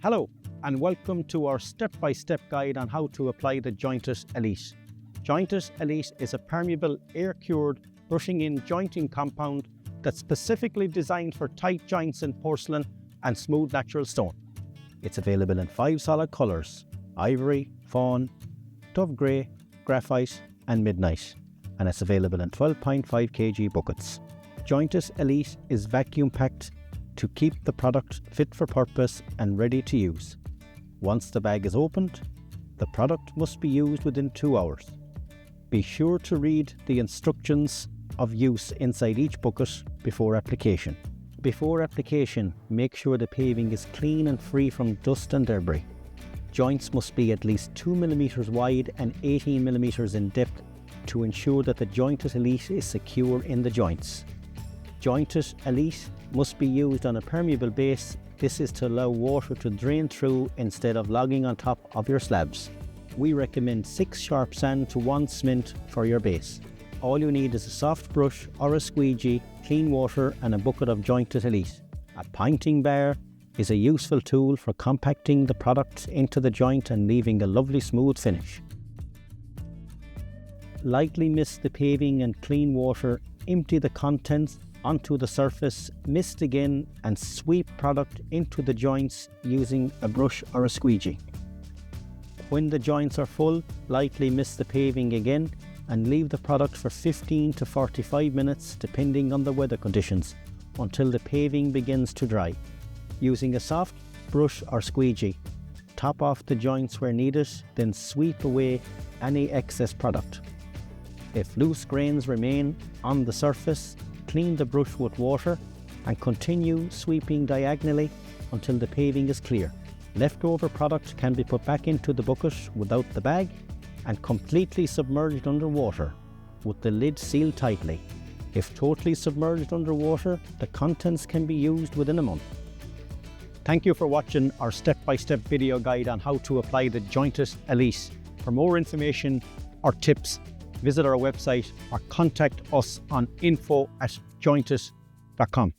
Hello and welcome to our step-by-step guide on how to apply the Joint-It Elite. Joint-It Elite is a permeable, air-cured, brushing-in jointing compound that's specifically designed for tight joints in porcelain and smooth natural stone. It's available in 5 solid colours: Ivory, Fawn, Dove Grey, Graphite and Midnight, and it's available in 12.5 kg buckets. Joint-It Elite is vacuum packed to keep the product fit for purpose and ready to use. Once the bag is opened, the product must be used within 2 hours. Be sure to read the instructions of use inside each bucket before application. Before application, make sure the paving is clean and free from dust and debris. Joints must be at least 2 mm wide and 18 mm in depth to ensure that the Joint-It Elite is secure in the joints. Joint-It Elite must be used on a permeable base. This is to allow water to drain through instead of logging on top of your slabs. We recommend 6 sharp sand to 1 cement for your base. All you need is a soft brush or a squeegee, clean water and a bucket of Joint-It Elite. A pointing bar is a useful tool for compacting the product into the joint and leaving a lovely smooth finish. Lightly mist the paving and clean water, empty the contents onto the surface, mist again and sweep product into the joints using a brush or a squeegee. When the joints are full, lightly mist the paving again and leave the product for 15 to 45 minutes depending on the weather conditions until the paving begins to dry. Using a soft brush or squeegee, top off the joints where needed, then sweep away any excess product. If loose grains remain on the surface, clean the brush with water and continue sweeping diagonally until the paving is clear. Leftover product can be put back into the bucket without the bag and completely submerged under water with the lid sealed tightly. If totally submerged under water, the contents can be used within a month. Thank you for watching our step-by-step video guide on how to apply the Joint-It Elite. For more information or tips, visit our website or contact us on info@jointit.com.